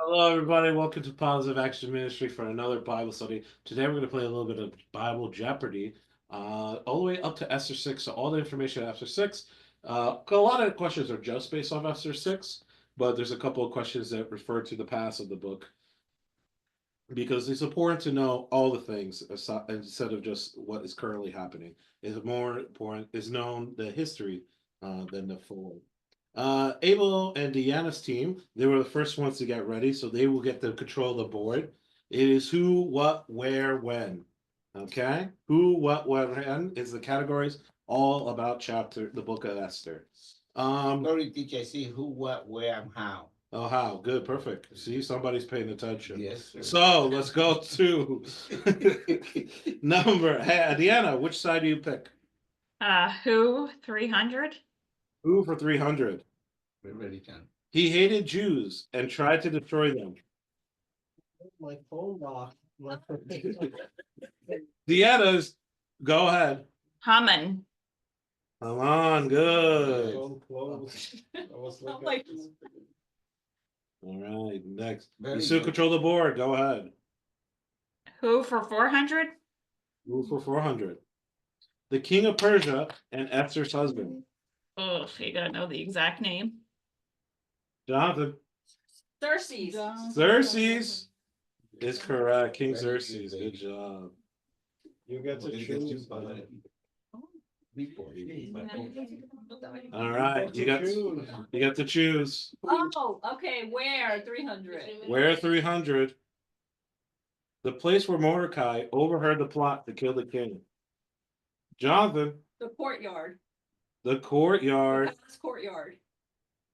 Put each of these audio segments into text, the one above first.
Hello, everybody. Welcome to Positive Action Ministry for another Bible study. Today, we're going to play a little bit of Bible Jeopardy, all the way up to Esther 6. So, all the information at Esther 6. A lot of questions are just based off Esther 6, but there's a couple of questions that refer to the past of the book because it's important to know all the things instead of just what is currently happening. It's more important is known the history than the full. Abel and Deanna's team, they were the first ones to get ready, so they will get to control the board. It is who, what, where, when. Okay? Who, what, when is the categories all about the book of Esther. Sorry, teacher, I see who, what, where, and how. Oh, how? Good, perfect. See, somebody's paying attention. Yes, sir. So let's go to number. Hey, Deanna, which side do you pick? Who 300? Who for 300? We're ready, John. He hated Jews and tried to destroy them. My phone off. Deanna's, go ahead. Haman. Come on, good. So close. I was I'm looking like- at this. All right, next. Very You still good. control the board. Go ahead. Who for 400? Who for 400? The king of Persia and Esther's husband. Oh, you gotta know the exact name. Jonathan. Xerxes. Xerxes is correct. King Very Xerxes. good, Good baby. job. You get to choose. All right, you got to choose. Oh, okay, where 300? Where 300? The place where Mordecai overheard the plot to kill the king. Jonathan, The courtyard. the courtyard. The palace courtyard.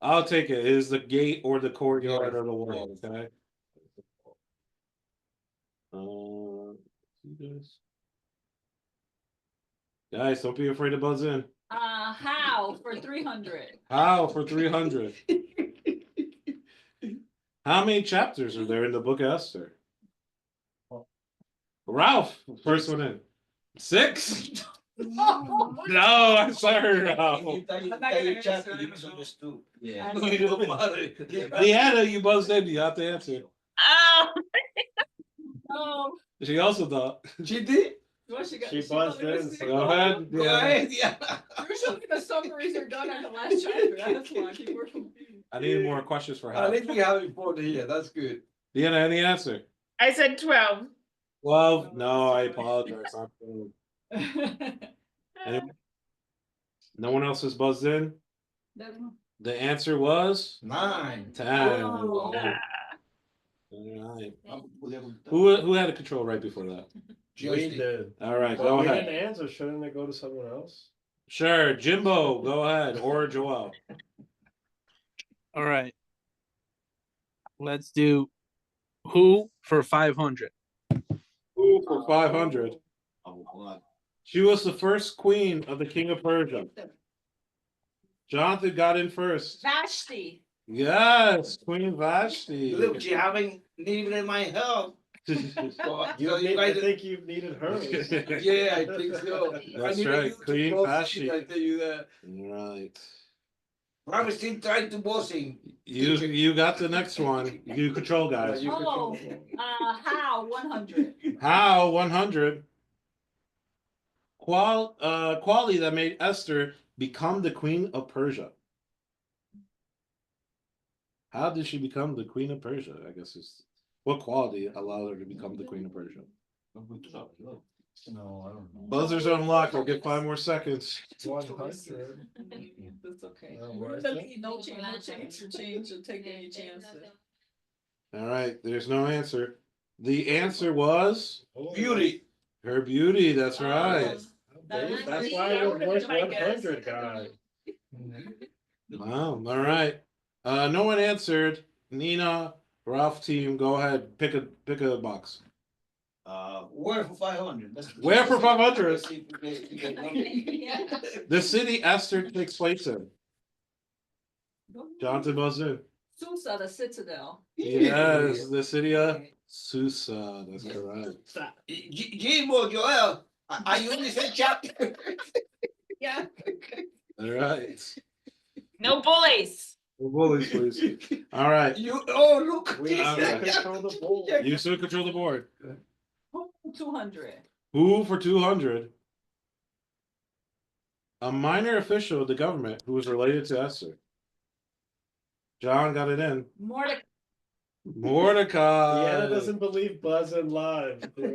I'll take it. It is the gate or the courtyard or the wall. Okay. Guys, don't be afraid to buzz in. How for 300? How for 300? How many chapters are there in the book of Esther? Ralph, first one in. 6? No, I'm sorry, Ralph. Yeah. Leanna, you buzzed in. You have to answer. Oh, Oh, She also thought. She did? what she got? She buzzed in, so- Go ahead. Go Yeah. ahead, yeah. Usually the summaries are done on the last chapter. That's why people were confused. I need more questions for At her. least we have it for the year. That's good. Leanna, any answer? I said 12. 12? No, I apologize. I'm kidding. Anyone? No one else has buzzed in? The answer was 9. 10. Oh. All right. Who had a control right before that? We did. All right, But go we ahead. didn't answer. Shouldn't it go to someone else? Sure, Jimbo, go ahead, or Joel. All right. Let's do who for 500. Who for 500? She was the first queen of the king of Persia. Jonathan got in first. Vashti. Yes, Queen Vashti. Look, she haven't needed my help. So you I guys, think you needed hers. yeah, I think so. That's I needed right, you to Queen boss Vashti. it, I tell you that. Right. I'm still trying to boss him. You got the next one. You control, guys. You Oh, control. how 100? How 100? Quality that made Esther become the queen of Persia. How did she become the queen of Persia? I guess is what quality allowed her to become the queen of Persia. No, I don't know. Buzzers unlocked. I'll get 5 more seconds. 100. That's okay. Where is it? No change, or take any chances. All right, there's no answer. The answer was Beauty. her beauty. That's right. That's why it was 100, guy. Wow. All right. No one answered. Nina, Ralph team, go ahead. Pick a box. Where for 500? Where for 500? Let's see if we get number. The city Esther takes place in. Jonathan buzzed in. Susa, the citadel. Yes, the city of Susa. That's correct. Jimbo, Joel, are you in the same chapter? Yeah. All right. No bullies. Bullies, please. All right. You look. We control the ball. You still control the board. 200. Who for 200? A minor official of the government who was related to Esther. John got it in. Mordecai. Mordecai. Deanna doesn't believe Buzz and Live. My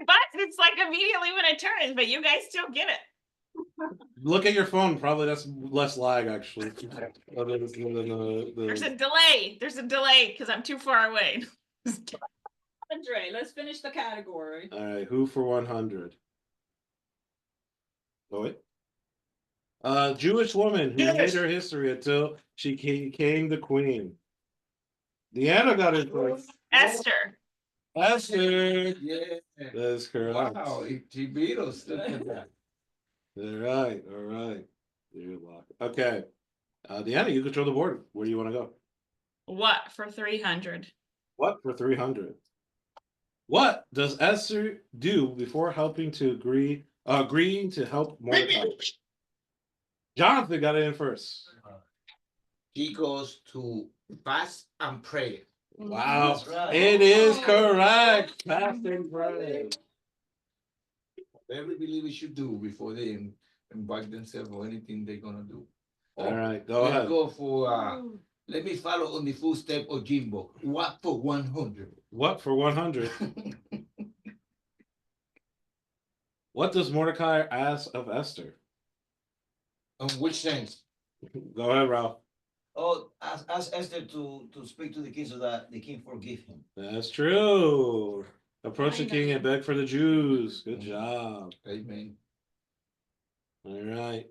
butt, it's like immediately when it turns, but you guys still get it. Look at your phone. Probably that's less lag actually. There's a delay. There's a delay because I'm too far away. Andre, let's finish the category. All right, who for 100? Oh wait. Jewish woman who made her history until she became the queen. Deanna got it first. Esther. Esther. Yeah. That's correct. Wow, he beat us. All right, all right. You're locked. Okay. Deanna, you control the board. Where do you want to go? What for 300? What for 300? What does Esther do before helping to agreeing to help Mordecai? Jonathan got it in first. He goes to fast and pray. Wow. That's right. It is correct. Fast and pray. Every believer should do before they embark themselves or anything they're gonna do. All right, go Let's ahead. go for let me follow on the footstep of Jimbo. What for 100? What for 100? What does Mordecai ask of Esther? In which sense? Go ahead, Ralph. Oh, ask Esther to speak to the king so that the king forgive him. That's true. Approach the king and beg for the Jews. Good job. Amen. All right.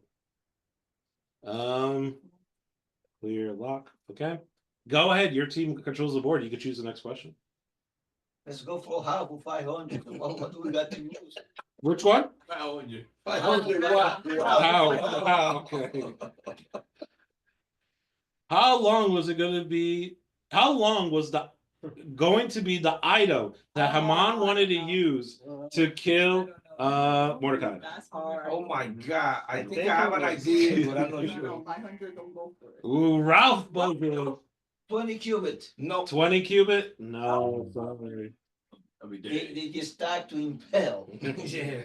Clear lock. Okay. Go ahead. Your team controls the board. You can choose the next question. Let's go for half of 500. What do we got to use? Which one? 500. 500 what? How? Okay. How long was it going to be? How long was going to be the item that Haman wanted to use to kill Mordecai? That's hard. Oh my God. I think think I have it an was- idea, but I'm not No, sure. 500, don't go for it. Ooh, Ralph Bogle. 20 cubits. No. 20 cubit? No, sorry. They just start to impel. Yeah.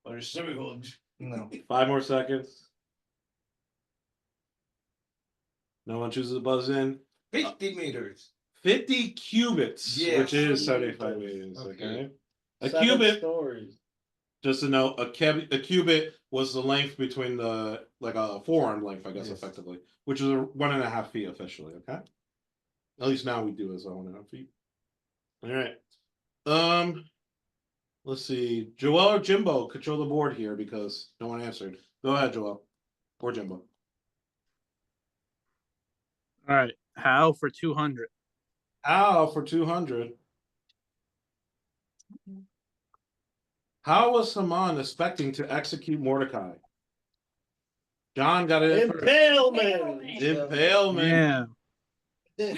Or semi-hooks. No. 5 more seconds. No one chooses to buzz in. 50 meters. 50 cubits, Yes. which is 75 meters. Okay. Okay. A 7 cubit, stories. just to know, a cubit was the length between like a forearm length, I guess, Yes. effectively, which is 1.5 feet officially. Okay. At least now we do as 1.5 feet. All right. Let's see. Joel or Jimbo control the board here because no one answered. Go ahead, Joel or Jimbo. All right. How for 200? How for 200? How was Haman expecting to execute Mordecai? John got it in first. Impalement. Impalement. Yeah.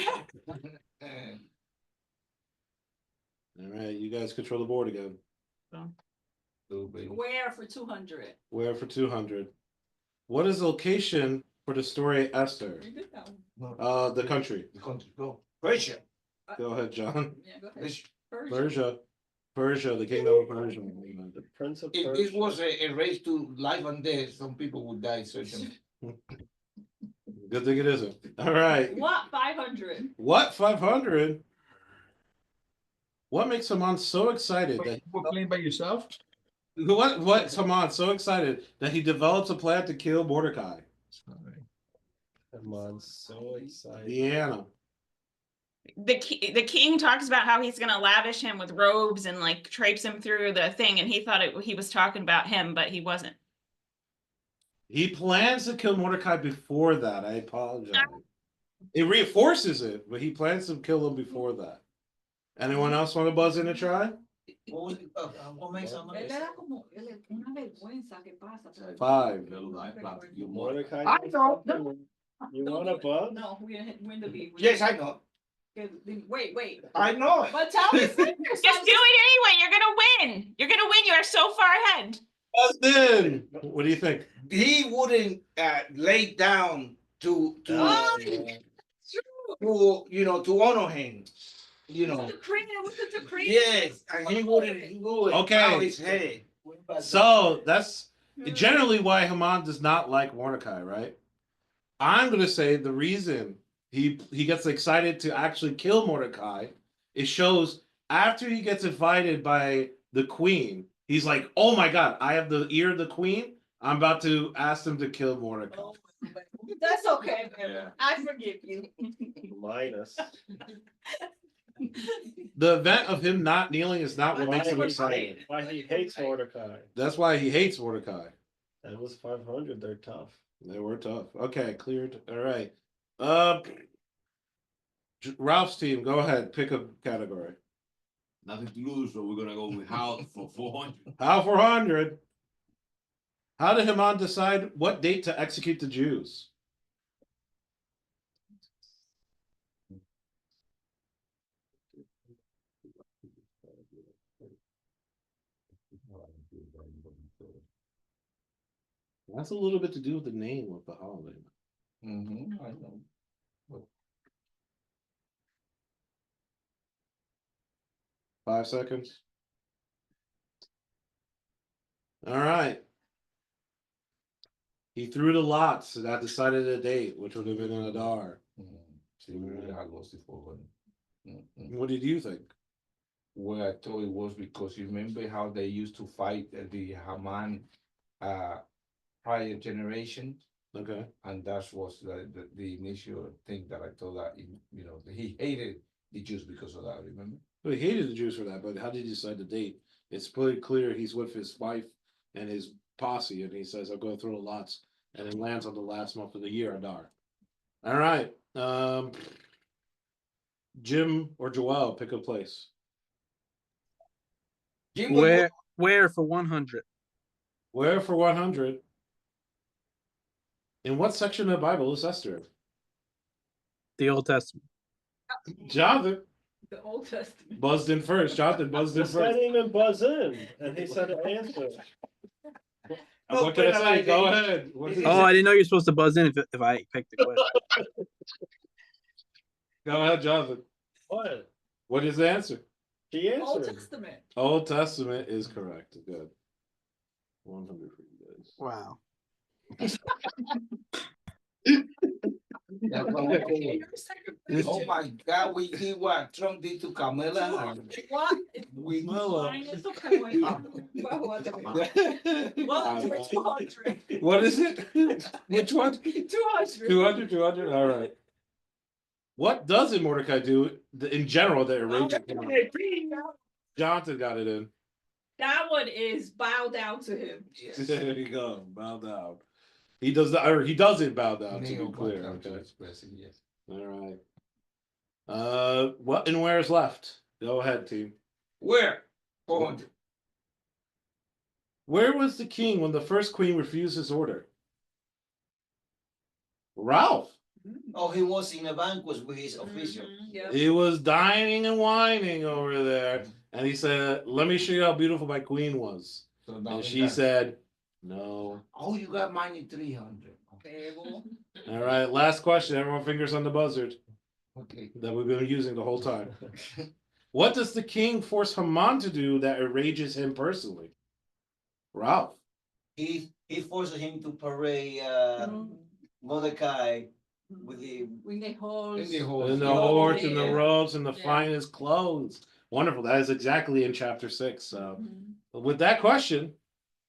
All right, you guys control the board again. Oh, baby. Where for 200? Where for 200? What is the location for the story Esther? You did that one. The country. The country, go. Persia. Go ahead, John. Yeah, go ahead. Persia. Persia. Persia, the kingdom of Persia. The Prince of If Persia. this was a race to life and death, some people would die certainly. Good thing it isn't. All right. What 500? What 500? What makes Haman so excited that You were playing by yourself? what Haman so excited that he develops a plan to kill Mordecai? Come on, so excited. Deanna. The king talks about how he's gonna lavish him with robes and like traipse him through the thing, and he thought he was talking about him, but he wasn't. He plans to kill Mordecai before that. I apologize. It reinforces it, but he plans to kill him before that. Anyone else want to buzz in and try? What makes Él era como una vergüenza que pasa. 5. Mordecai. I know. You want a bug? No, we win the league. Yes, I know. Wait. I know. But tell me, Just do it anyway. You're gonna win. You're gonna win. You are so far ahead. Justin, what do you think? He wouldn't lay down to Oh, to honor him. Decree, it was the decree. Yes, and he would Okay. bow his head. So that's generally why Haman does not like Mordecai, right? I'm gonna say the reason he gets excited to actually kill Mordecai, it shows after he gets invited by the queen, he's like, oh my god, I have the ear of the queen. I'm about to ask them to kill Mordecai. Oh, that's okay, man. Yeah. I forgive you. Minus. The event of him not kneeling is not what makes him excited. Why he hates Mordecai. That's why he hates Mordecai. That was 500. They're tough. They were tough. Okay, cleared. All right. Ralph's team, go ahead. Pick a category. Nothing to lose, so we're gonna go with Hal for 400. How 400? How did Haman decide what date to execute the Jews? That's a little bit to do with the name of the holiday. I know. 5 seconds. All right. He threw the lots and that decided a date, which would have been in Adar. Sí, I lost it for one. What did you think? Well, I thought it was because you remember how they used to fight the Haman prior generation, Okay. and that was the initial thing that I thought that he hated the Jews because of that. Remember? Well, he hated the Jews for that, but how did he decide the date? It's pretty clear he's with his wife and his posse, and he says, I'll go through the lots, and it lands on the last month of the year, Adar. All right. Jim or Joel, pick a place. Jim was- Where for 100? Where for 100? In what section of the Bible is Esther? The Old Testament. Jonathan The Old Testament. buzzed in first. Jonathan buzzed in This guy first. didn't even buzz in, and he said an answer. What can I say? Go ahead. What is Oh, it? I didn't know you're supposed to buzz in if I picked the question. Go ahead, Jonathan. What? What is the answer? He Old answered. Testament. Old Testament is correct. Good. 100 for you guys. Wow. That's what I'm saying. Oh my God, we did what Trump did to Kamala. What? We Fine, it's okay. Wait. Well, 200. What is it? Which one? 200. 200, 200. All right. What doesn't Mordecai do in general that erases him? Jonathan got it in. That one is bow down to him. There you go. Bow down. He does not, or he doesn't bow down, to Kneel be clear. down to Okay. his blessing, yes. All right. What and where is left? Go ahead, team. Where? 400. Where was the king when the first queen refused his order? Ralph. Oh, he was in a banquet with his official. Yeah. He was dining and whining over there, and he said, "Let me show you how beautiful my queen was." So now And we she got- said, "No." Oh, you got mine 300. All right, last question. Everyone, fingers on the buzzard Okay. that we've been using the whole time. What does the king force Haman to do that enrages him personally? Ralph. He forces him to parade Mordecai with the When they hold. In the horse. And the Yeah. horse and the Yeah. robes and the Yeah. finest clothes. Wonderful. That is exactly in chapter 6. So, with that question,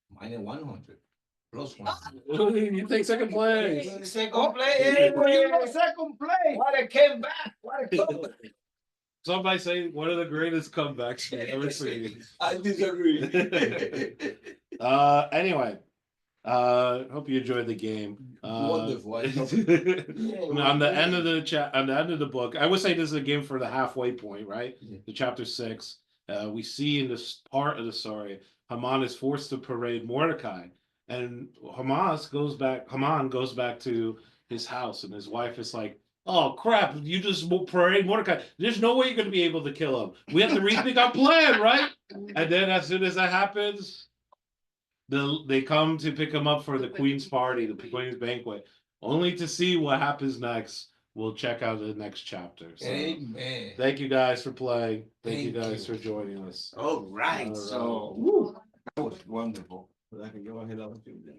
Mine 100. Plus Oh. 100. you take second place. second place. Second place. What it came back. What it come back. Somebody say one of the greatest comebacks we've ever seen. I disagree. Anyway, hope you enjoyed the game. Wonderful. On the end of the on the end of the book, I would say this is a game for the halfway point, right? Yeah. The chapter 6. We see in this part of the story, Haman is forced to parade Mordecai, and Haman goes back to his house, and his wife is like, "Oh crap! You just parade Mordecai. There's no way you're going to be able to kill him. We have to rethink our plan, right?" And then as soon as that happens, they come to pick him up for the The Queen's party, the Queen. Queen's banquet, only to see what happens next. We'll check out the next chapter. So, Amen. thank you guys for playing. Thank you Thank guys you. for joining us. All right, All so right. woo, that was wonderful. But I can go ahead and do that.